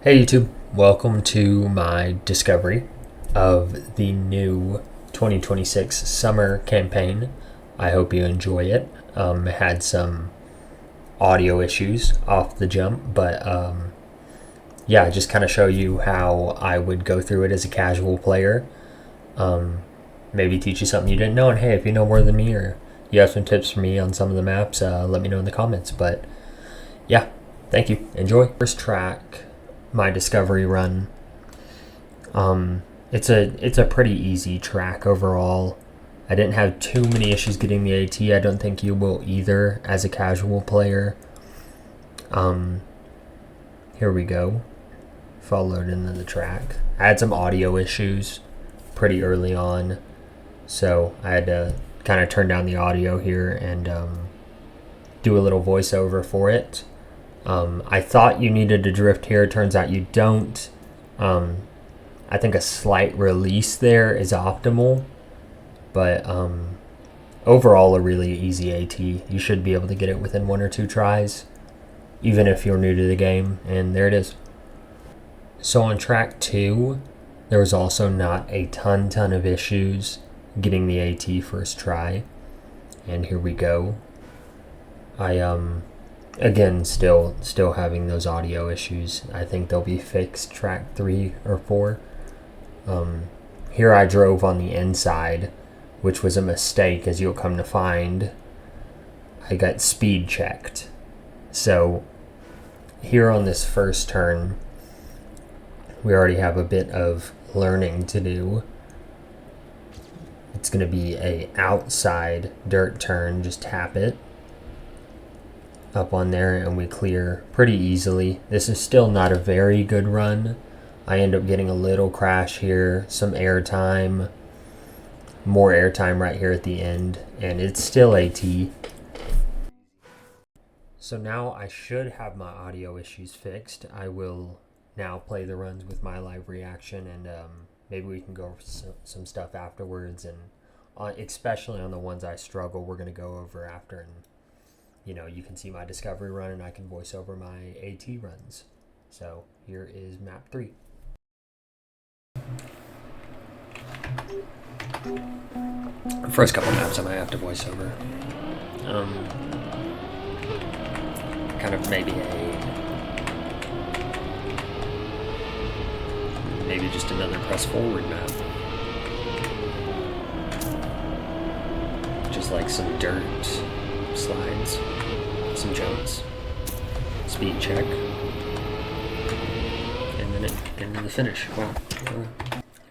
Hey YouTube, welcome to my discovery of the new 2026 summer campaign. I hope you enjoy it. It had some audio issues off the jump, but yeah, just kind of show you how I would go through it as a casual player. Maybe teach you something you didn't know, and hey, if you know more than me or you have some tips for me on some of the maps, let me know in the comments. But yeah, thank you. Enjoy. First track, my discovery run. It's a pretty easy track overall. I didn't have too many issues getting the AT. I don't think you will either as a casual player. Here we go. Followed into the track. I had some audio issues pretty early on, so I had to kind of turn down the audio here and do a little voiceover for it. I thought you needed to drift here. Turns out you don't. I think a slight release there is optimal, but overall a really easy AT. You should be able to get it within 1 or 2 tries, even if you're new to the game, and there it is. So on track 2, there was also not a ton of issues getting the AT first try, and here we go. Again, still having those audio issues. I think they'll be fixed track 3 or 4. Here I drove on the inside, which was a mistake, as you'll come to find. I got speed checked. So here on this first turn, we already have a bit of learning to do. It's going to be a outside dirt turn. Just tap it up on there and we clear pretty easily. This is still not a very good run. I end up getting a little crash here, some airtime, more airtime right here at the end, and it's still AT. So now I should have my audio issues fixed. I will now play the runs with my live reaction, and maybe we can go over some stuff afterwards, and especially on the ones I struggle, we're going to go over after, and you can see my discovery run and I can voice over my AT runs. So here is map 3. First couple maps I might have to voice over. Kind of maybe just another press forward map. Just like some dirt slides, some jumps, speed check, and then into the finish. Wow.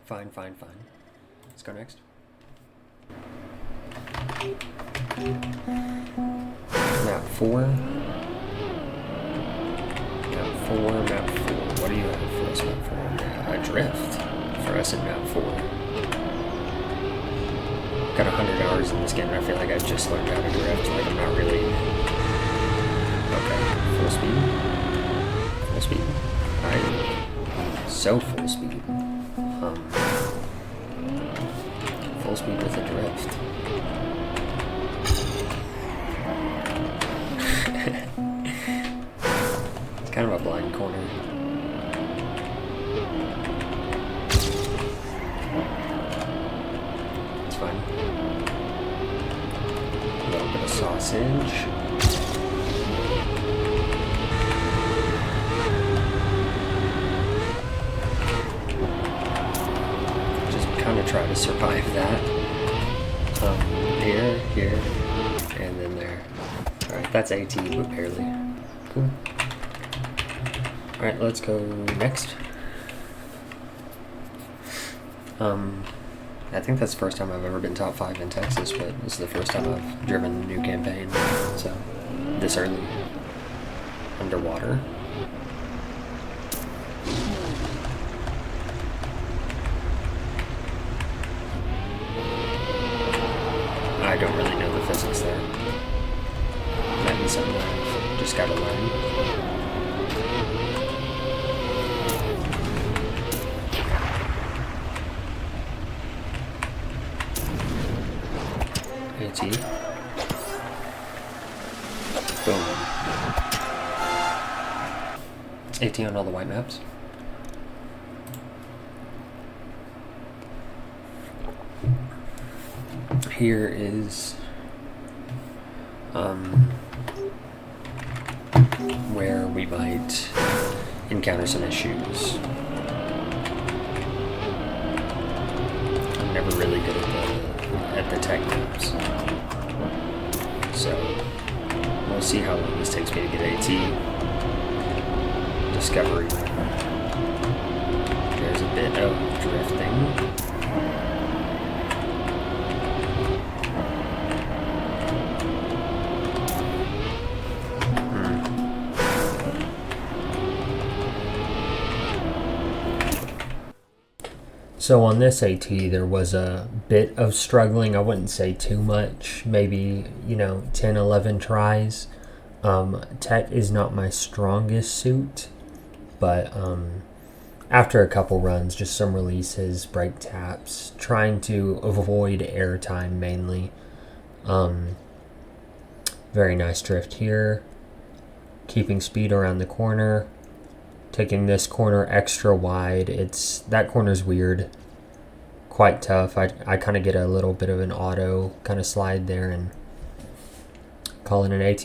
Fine. Let's go next. Map 4. What do you have for us, map 4? A drift for us in map 4. Got 100 hours in this game, and I feel like I just learned how to drift. Like, I'm not really... Okay, full speed. So full speed. Full speed with a drift. It's kind of a blind corner. It's fine. A little bit of sausage. Just kind of try to survive that. Here, and then there. Alright, that's AT, but barely. Cool. Alright, let's go next. I think that's the first time I've ever been top 5 in Texas, but this is the first time I've driven a new campaign, so this early. Underwater. I don't really know the physics there. Might be something I've just gotta learn. AT. Boom. AT on all the white maps. here is where we might encounter some issues. I'm never really good at the tech maps, so we'll see how long this takes me to get AT. Discovery. There's a bit of drifting. So on this AT, there was a bit of struggling. I wouldn't say too much, maybe, 10, 11 tries. Tech is not my strongest suit, but after a couple runs, just some releases, brake taps, trying to avoid airtime mainly. Very nice drift here. Keeping speed around the corner. Taking this corner extra wide. That corner's weird. Quite tough. I kind of get a little bit of an auto kind of slide there and call it an AT.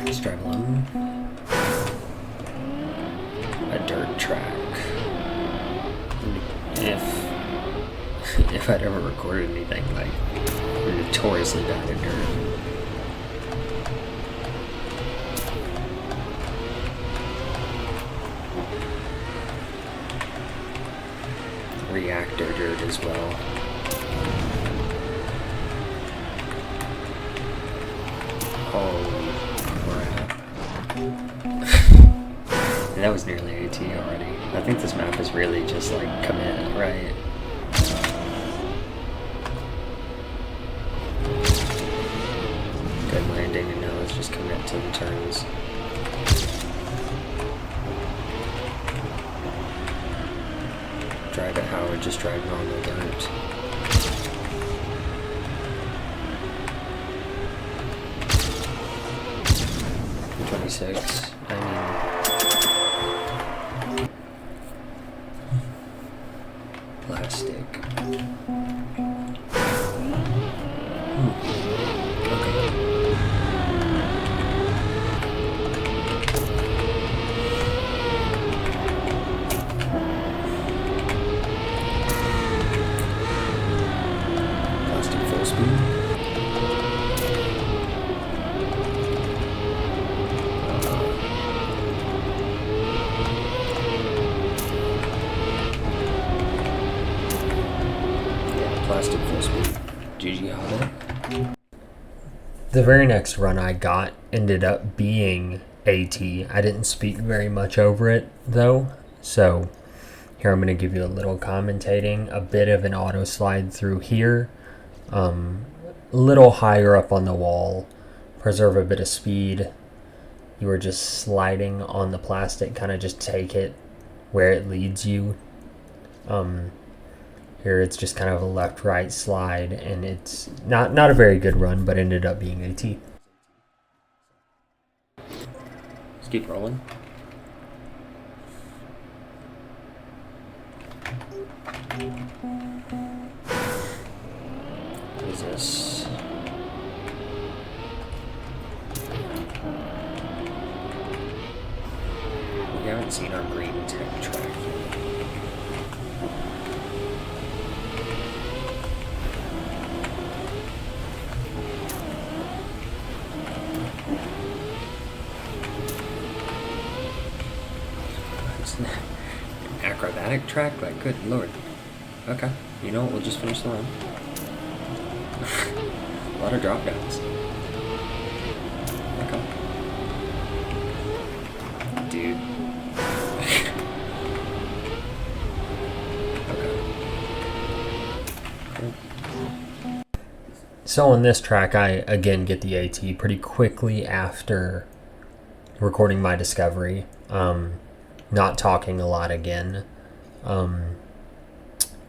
Let's drive along. A dirt track. If I'd ever recorded anything, like, we're notoriously bad at dirt. Reactor dirt as well. Holy crap. And that was nearly AT already. I think this map is really just like commit, right? Good landing, and now let's just commit to the turns. Drive it how I would just drive normal dirt. .26. I mean, plastic. Plastic full speed. GG Auto. The very next run I got ended up being AT. I didn't speak very much over it though, so here I'm going to give you a little commentating. A bit of an auto slide through here, a little higher up on the wall, preserve a bit of speed. You were just sliding on the plastic, kind of just take it where it leads you. Here it's just kind of a left-right slide, and it's not a very good run, but ended up being AT. Let's keep rolling. What is this? We haven't seen our green tech track yet. Acrobatic track? Like, good lord. Okay. You know what? We'll just finish the run. A lot of drop downs. Okay. Dude. Okay. Cool. So on this track, I again get the AT pretty quickly after recording my discovery. Not talking a lot again.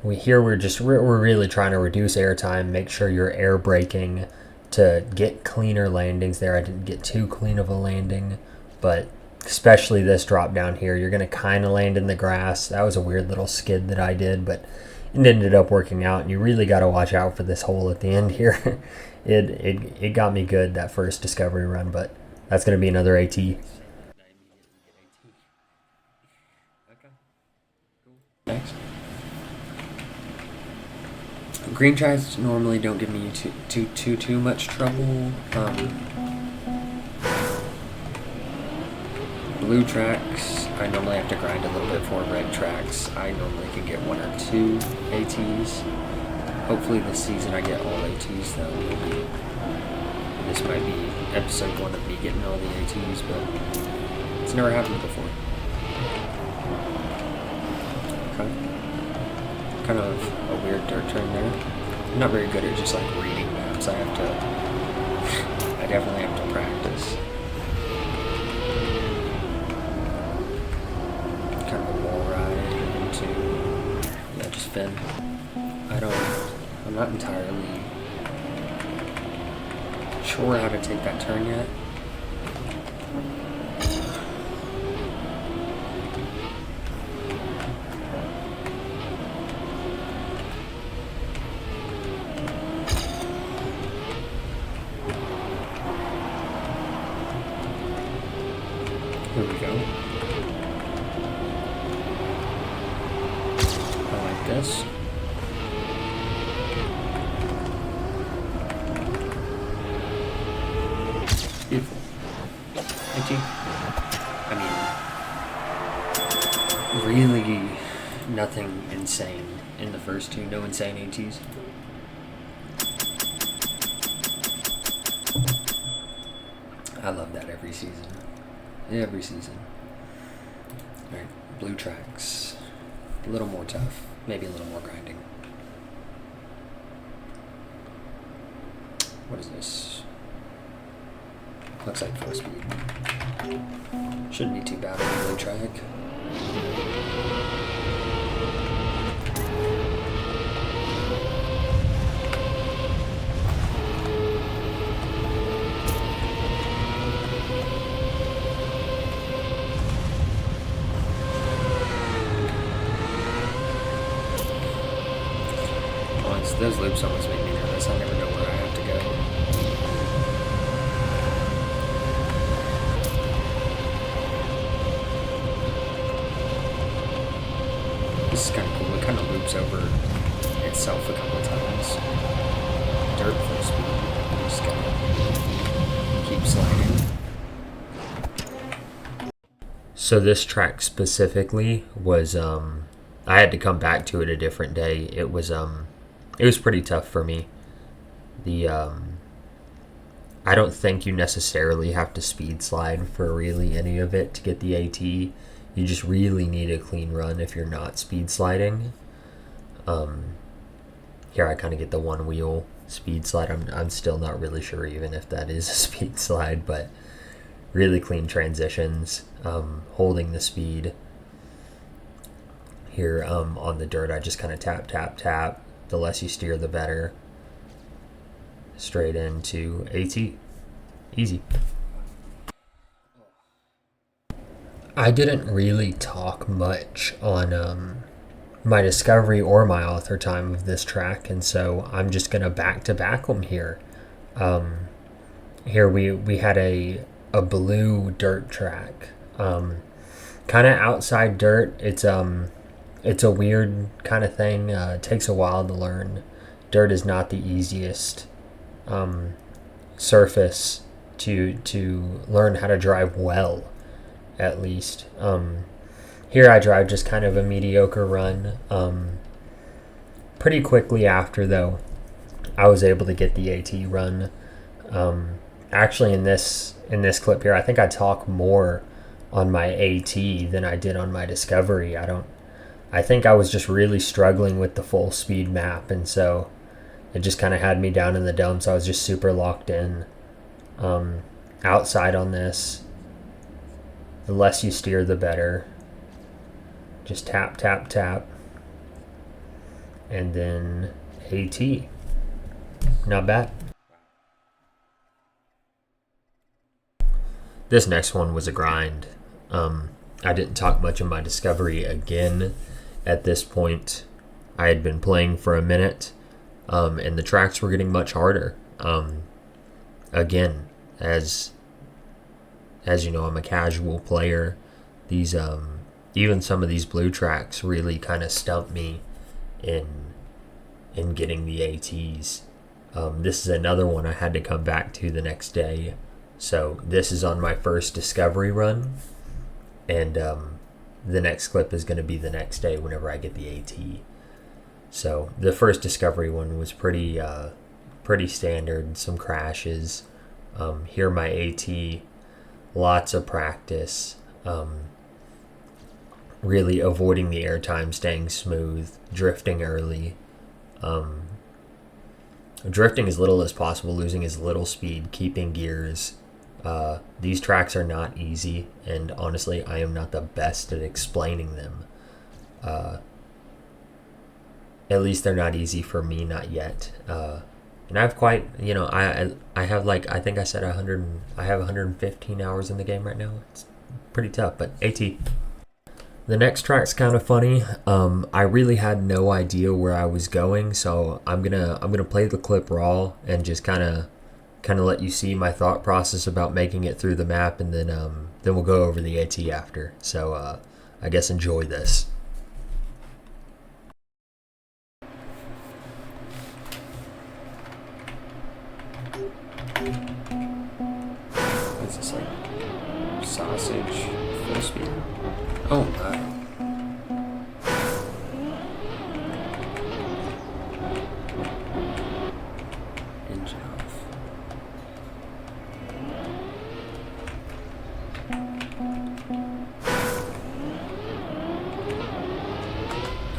We're really trying to reduce airtime, make sure you're air braking to get cleaner landings there. I didn't get too clean of a landing, but especially this drop down here, you're going to kind of land in the grass. That was a weird little skid that I did, but it ended up working out. And you really got to watch out for this hole at the end here. it got me good that first discovery run, but that's going to be another AT. Thanks. Green tracks normally don't give me too much trouble. Blue tracks, I normally have to grind a little bit for. Red tracks, I normally can get 1 or 2 ATs. Hopefully this season I get all ATs though. Maybe this might be episode 1 of me getting all the ATs, but it's never happened before. Okay. Kind of a weird dirt turn there. I'm not very good at just like reading maps. I definitely have to practice. Kind of a wall ride into, yeah, just fin. I'm not entirely sure how to take that turn yet. Here we go. I like this. Beautiful. AT. I mean, really nothing insane in the first 2. No insane ATs. I love that every season. Every season. Alright, blue tracks. A little more tough. Maybe a little more grinding. What is this? Looks like full speed. Shouldn't be too bad on the blue track. Those loops always make me nervous. I never know where I have to go. This is kind of cool. It kind of loops over itself a couple of times. Dirt full speed. You just gotta keep sliding. So this track specifically was, I had to come back to it a different day. It was pretty tough for me. I don't think you necessarily have to speed slide for really any of it to get the AT. You just really need a clean run if you're not speed sliding. Here I kind of get the one wheel speed slide. I'm still not really sure even if that is a speed slide, but really clean transitions, holding the speed. Here on the dirt I just kind of tap, tap, tap. The less you steer, the better. Straight into AT. Easy. I didn't really talk much on my discovery or my author time of this track, and so I'm just going to back-to-back them here. Here we had a blue dirt track. Kind of outside dirt. It's a weird kind of thing. It takes a while to learn. Dirt is not the easiest surface to learn how to drive well, at least. Here I drive just kind of a mediocre run. Pretty quickly after, though, I was able to get the AT run. Actually, in this clip here, I think I talk more on my AT than I did on my discovery. I think I was just really struggling with the full speed map, and so it just kind of had me down in the dumps. I was just super locked in. Outside on this, the less you steer, the better. Just tap, tap, tap. And then AT. Not bad. This next one was a grind. I didn't talk much in my discovery again at this point. I had been playing for a minute, and the tracks were getting much harder. Again, as you know, I'm a casual player. These even some of these blue tracks really kind of stumped me in getting the ATs. This is another one I had to come back to the next day. So this is on my first discovery run, and the next clip is going to be the next day whenever I get the AT. So the first discovery one was pretty standard, some crashes. Here my AT, lots of practice. Really avoiding the airtime, staying smooth, drifting early. Drifting as little as possible, losing as little speed, keeping gears. These tracks are not easy, and honestly, I am not the best at explaining them. At least they're not easy for me, not yet. And I've quite, I have I think I said 100. I have 115 hours in the game right now. It's pretty tough, but AT. The next track's kind of funny. I really had no idea where I was going, so I'm gonna play the clip raw and just kind of let you see my thought process about making it through the map, and then we'll go over the AT after. So I guess enjoy this. What's this like? Sausage full speed. Oh my. Engine off.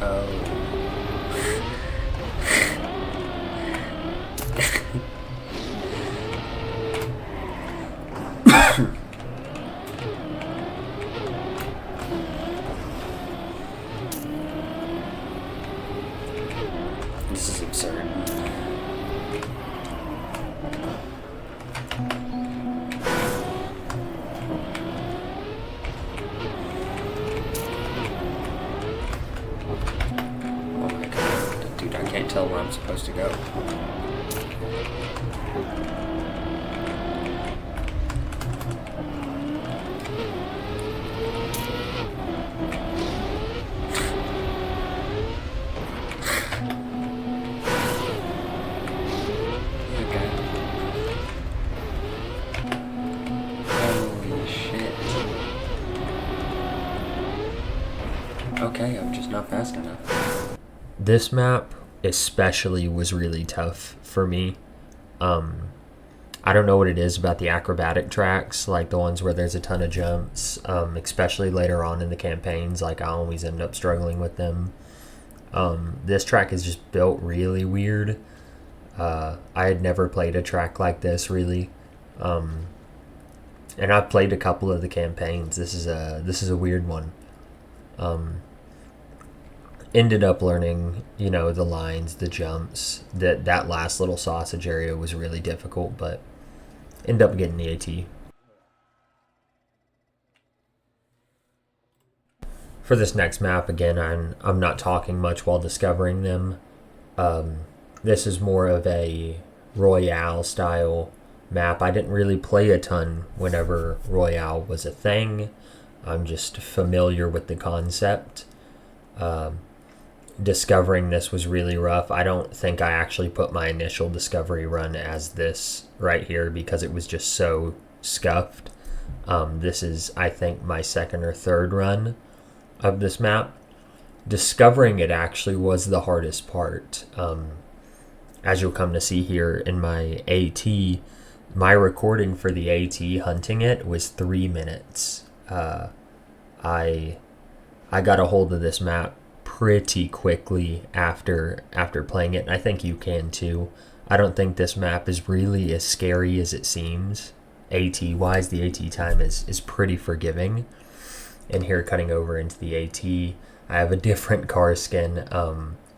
Oh. This is absurd. Oh my god, dude, I can't tell where I'm supposed to go. Okay, I'm just not fast enough. This map especially was really tough for me. I don't know what it is about the acrobatic tracks, like the ones where there's a ton of jumps, especially later on in the campaigns. Like I always end up struggling with them. This track is just built really weird. I had never played a track like this really. And I've played a couple of the campaigns. This is a weird one. Ended up learning, the lines, the jumps. That last little sausage area was really difficult, but ended up getting the AT. For this next map, again, I'm not talking much while discovering them. This is more of a Royale style map. I didn't really play a ton whenever Royale was a thing. I'm just familiar with the concept. Discovering this was really rough. I don't think I actually put my initial discovery run as this right here because it was just so scuffed. This is, I think, my second or third run of this map. Discovering it actually was the hardest part. As you'll come to see here in my AT, my recording for the AT hunting it was 3 minutes. I got a hold of this map pretty quickly after playing it, and I think you can too. I don't think this map is really as scary as it seems. AT wise, the AT time is pretty forgiving. And here, cutting over into the AT, I have a different car skin.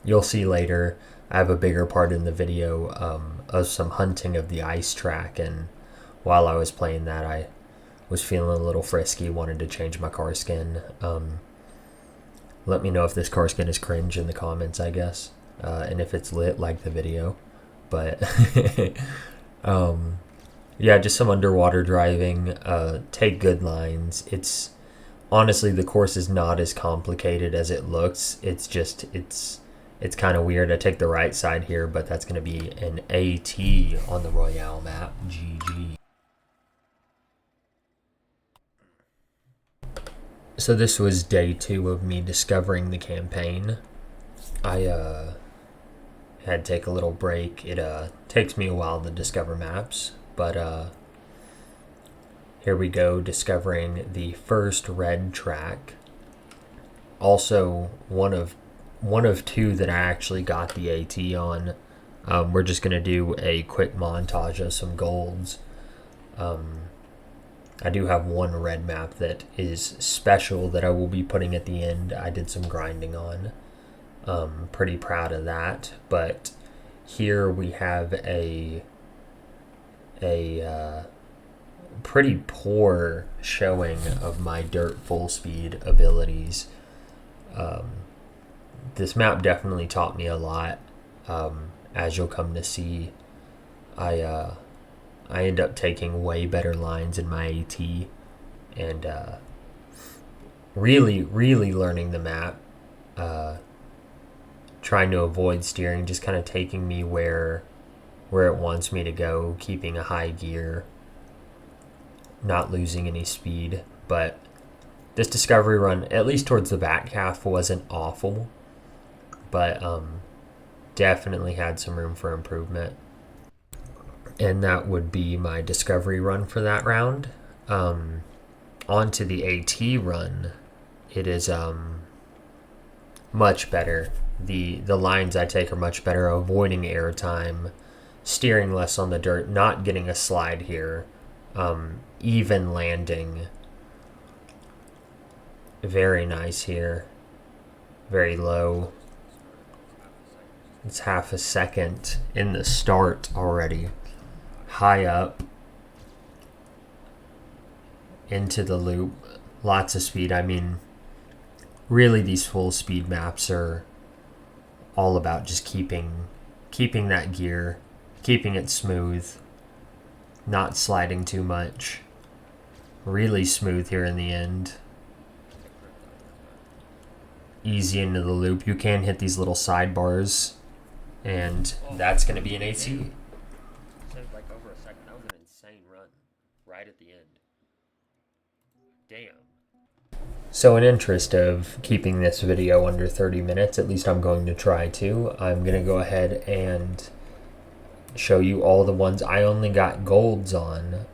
You'll see later, I have a bigger part in the video of some hunting of the ice track, and while I was playing that, I was feeling a little frisky, wanted to change my car skin. Let me know if this car skin is cringe in the comments, I guess. And if it's lit, like the video. But yeah, just some underwater driving. Take good lines. It's honestly, the course is not as complicated as it looks. It's just it's kind of weird. I take the right side here, but that's going to be an AT on the Royale map. GG. So this was day 2 of me discovering the campaign. I had to take a little break. It takes me a while to discover maps, but here we go, discovering the first red track. Also, one of 2 that I actually got the AT on. We're just gonna do a quick montage of some golds. I do have one red map that is special that I will be putting at the end. I did some grinding on. Pretty proud of that. But here we have a pretty poor showing of my dirt full speed abilities. This map definitely taught me a lot. As you'll come to see, I end up taking way better lines in my AT, and really learning the map, trying to avoid steering, just kind of taking me where it wants me to go, keeping a high gear, not losing any speed. But this discovery run, at least towards the back half, wasn't awful, but definitely had some room for improvement. And that would be my discovery run for that round. On to the AT run. It is much better. The lines I take are much better, avoiding airtime, steering less on the dirt, not getting a slide here, even landing. Very nice here. Very low. It's half a second in the start already. High up into the loop, lots of speed. I mean, really, these full speed maps are all about just keeping that gear, keeping it smooth, not sliding too much. Really smooth here in the end. Easy into the loop. You can hit these little sidebars, and that's going to be an AT. Like over a second. That was an insane run right at the end. Damn. So in interest of keeping this video under 30 minutes, at least I'm going to try to, I'm going to go ahead and show you all the ones I only got golds on.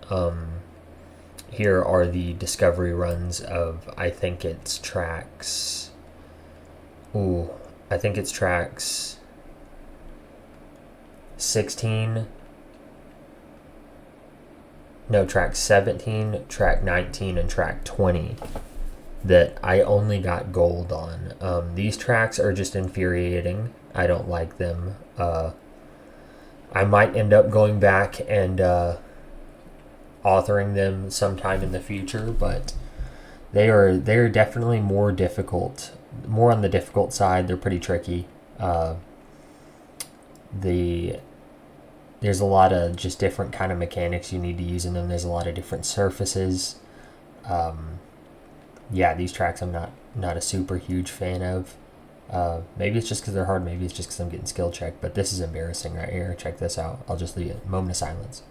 Here are the discovery runs of, I think it's tracks. I think it's tracks 16. No, track 17, track 19, and track 20 that I only got gold on. These tracks are just infuriating. I don't like them. I might end up going back and authoring them sometime in the future, but they're definitely more difficult, more on the difficult side. They're pretty tricky. There's a lot of just different kind of mechanics you need to use in them. There's a lot of different surfaces. Yeah, these tracks I'm not a super huge fan of. Maybe it's just because they're hard. Maybe it's just because I'm getting skill checked. But this is embarrassing right here. Check this out. I'll just leave it. Moment of silence.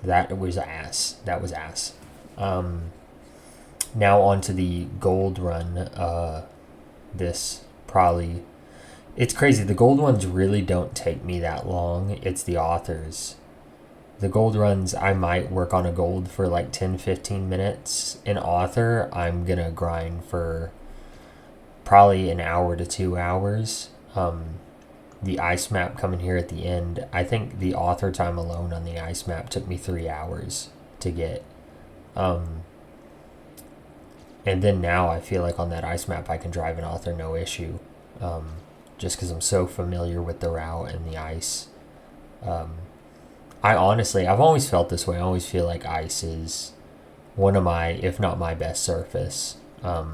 That was ass. That was ass. Now on to the gold run. This probably... It's crazy. The gold ones really don't take me that long. It's the authors. The gold runs, I might work on a gold for like 10-15 minutes. In author, I'm going to grind for probably an hour to 2 hours. The ice map coming here at the end, I think the author time alone on the ice map took me 3 hours to get. And then now I feel like on that ice map I can drive an author no issue. Just because I'm so familiar with the route and the ice. I've always felt this way. I always feel like ice is one of my, if not my best surface. I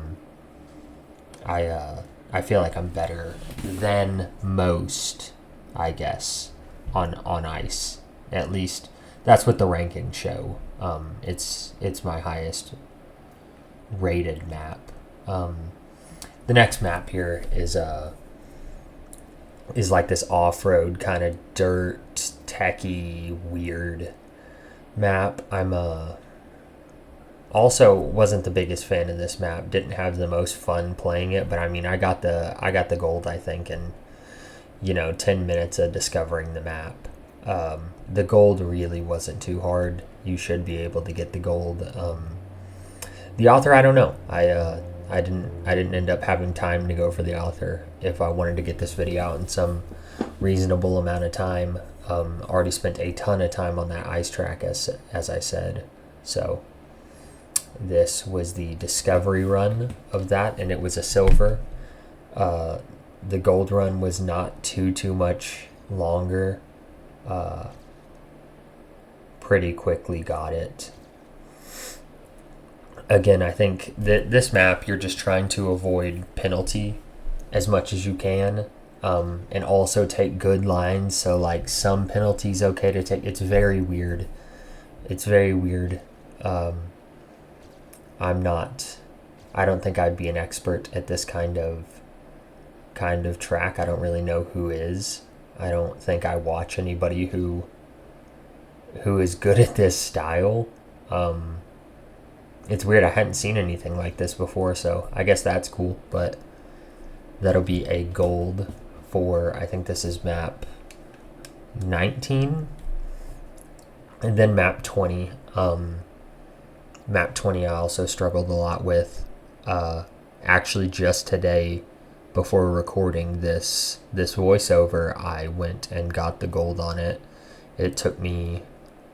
feel like I'm better than most, I guess, on ice. At least that's what the rankings show. It's my highest rated map. The next map here is like this off-road kind of dirt techie weird map. I'm also wasn't the biggest fan of this map. Didn't have the most fun playing it, but I mean, I got the gold, I think, in 10 minutes of discovering the map. The gold really wasn't too hard. You should be able to get the gold. The author, I don't know. I didn't end up having time to go for the author. If I wanted to get this video out in some reasonable amount of time, already spent a ton of time on that ice track, as I said. So this was the discovery run of that, and it was a silver. The gold run was not too much longer. Pretty quickly got it. Again, I think that this map, you're just trying to avoid penalty as much as you can, and also take good lines. So like some penalties okay to take. It's very weird. I don't think I'd be an expert at this kind of track. I don't really know who is. I don't think I watch anybody who is good at this style. It's weird. I hadn't seen anything like this before, so I guess that's cool. But that'll be a gold for, I think this is map 19, and then map 20. Map 20 I also struggled a lot with. Actually, just today, before recording this voiceover, I went and got the gold on it. It took me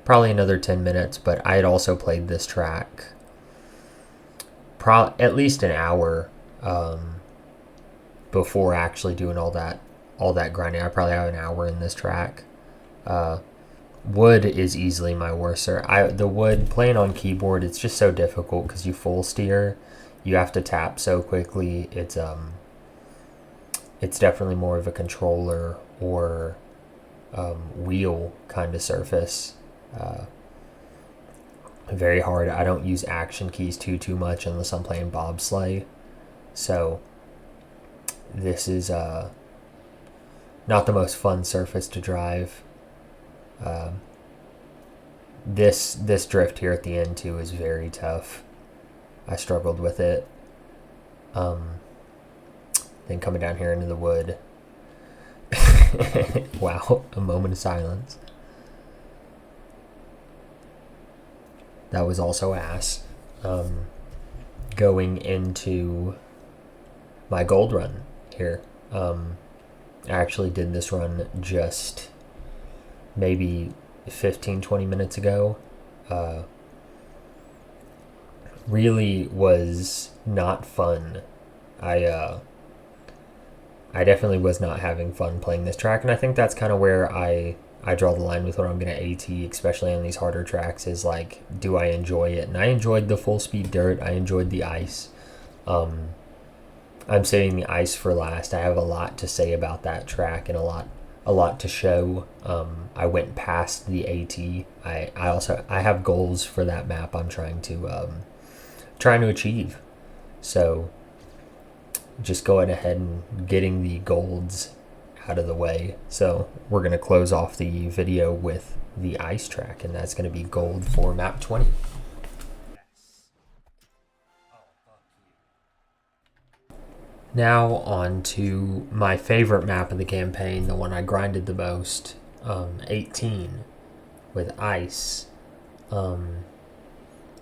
probably another 10 minutes, but I had also played this track at least an hour before actually doing all that grinding. I probably have an hour in this track. Wood is easily my worst. The wood, playing on keyboard, it's just so difficult because you full steer. You have to tap so quickly. It's definitely more of a controller or wheel kind of surface. Very hard. I don't use action keys too much unless I'm playing bobsleigh. So this is not the most fun surface to drive. This drift here at the end too is very tough. I struggled with it. Then coming down here into the wood. Wow, a moment of silence. That was also ass. Going into my gold run here. I actually did this run just maybe 15-20 minutes ago. Really was not fun. I definitely was not having fun playing this track, and I think that's kind of where I draw the line with what I'm going to AT, especially on these harder tracks, is like, do I enjoy it? And I enjoyed the full speed dirt. I enjoyed the ice. I'm saving the ice for last. I have a lot to say about that track and a lot to show. I went past the AT. I have goals for that map I'm trying to achieve. So just going ahead and getting the golds out of the way. So we're going to close off the video with the ice track, and that's going to be gold for map 20. Now on to my favorite map of the campaign, the one I grinded the most, 18 with ice.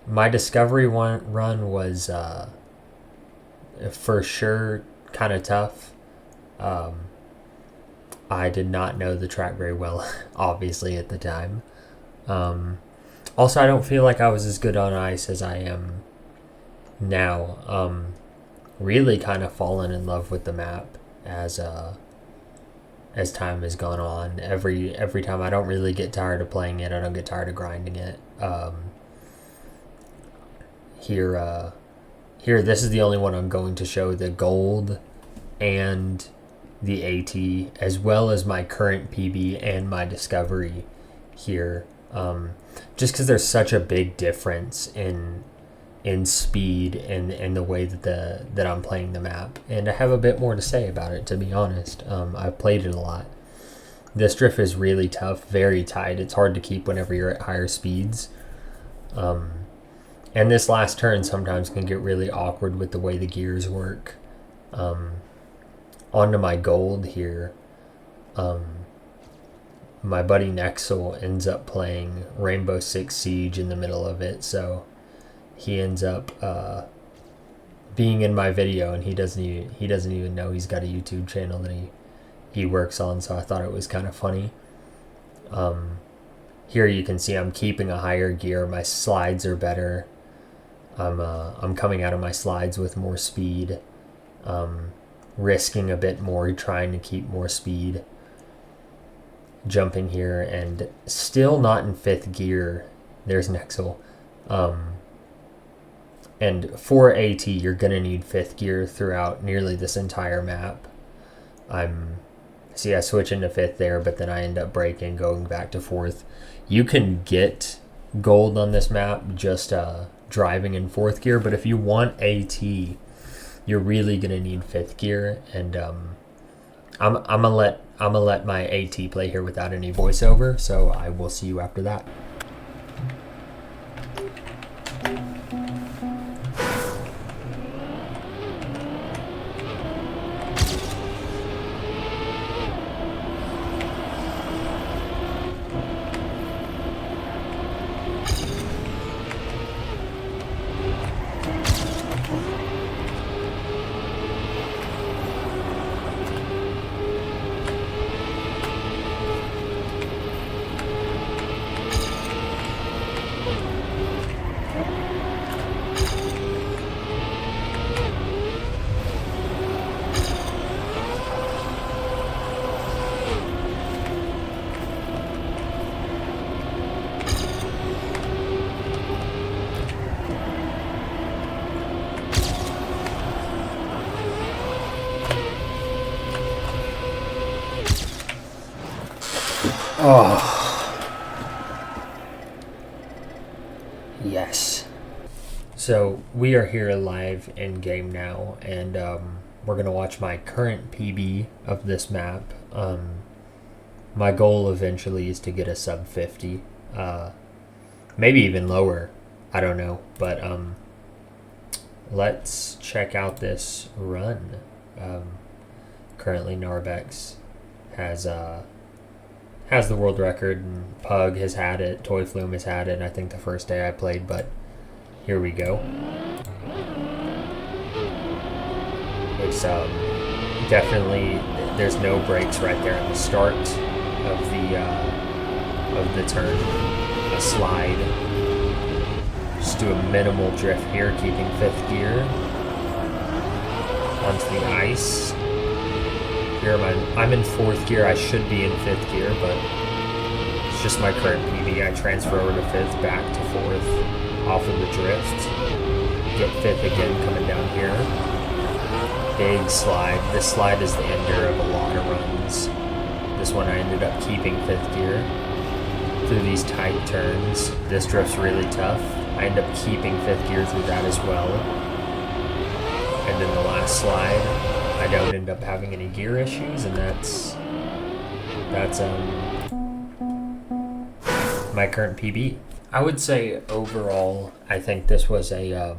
My discovery run was for sure kind of tough. I did not know the track very well, obviously, at the time. Also, I don't feel like I was as good on ice as I am now. Really kind of fallen in love with the map as time has gone on. Every time, I don't really get tired of playing it. I don't get tired of grinding it. here, this is the only one I'm going to show the gold and the AT, as well as my current PB and my discovery here. Just because there's such a big difference in speed and the way that I'm playing the map, and I have a bit more to say about it, to be honest. I've played it a lot. This drift is really tough, very tight. It's hard to keep whenever you're at higher speeds. And this last turn sometimes can get really awkward with the way the gears work. Onto my gold here. My buddy Nexel ends up playing Rainbow Six Siege in the middle of it, so he ends up being in my video, and he doesn't even know he's got a YouTube channel that he works on. So I thought it was kind of funny. Here you can see I'm keeping a higher gear. My slides are better. I'm coming out of my slides with more speed, risking a bit more, trying to keep more speed. Jumping here and still not in 5th gear. There's Nexel. And for AT, you're going to need 5th gear throughout nearly this entire map. I switch into 5th there, but then I end up breaking, going back to 4th. You can get gold on this map just driving in 4th gear, but if you want AT, you're really going to need 5th gear. And I'm gonna let my AT play here without any voiceover, so I will see you after that. Oh. Yes. So we are here live in game now, and we're going to watch my current PB of this map. My goal eventually is to get a sub 50. Maybe even lower. I don't know. But let's check out this run. Currently Narbex has the world record, and Pug has had it, Toy Flume has had it, I think the first day I played, but here we go. It's definitely, there's no brakes right there at the start of the turn. A slide. Just do a minimal drift here, keeping 5th gear. Onto the ice. Here I'm in 4th gear. I should be in 5th gear, but it's just my current PB. I transfer over to 5th, back to 4th, off of the drift. Get 5th again coming down here. Big slide. This slide is the ender of a lot of runs. This one I ended up keeping 5th gear through these tight turns. This drift's really tough. I end up keeping 5th gear through that as well. And then the last slide, I don't end up having any gear issues, and that's my current PB. I would say overall, I think this was a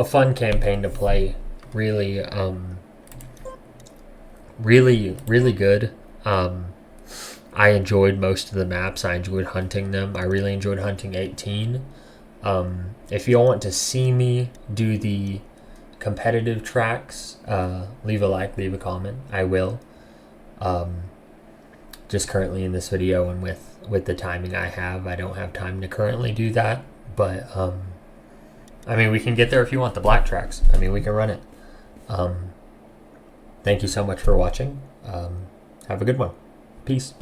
fun campaign to play. Really, really good. I enjoyed most of the maps. I enjoyed hunting them. I really enjoyed hunting 18. If you want to see me do the competitive tracks, leave a like, leave a comment. I will. Just currently in this video, and with the timing I have, I don't have time to currently do that, but I mean, we can get there if you want the black tracks. I mean, we can run it. Thank you so much for watching. Have a good one. Peace.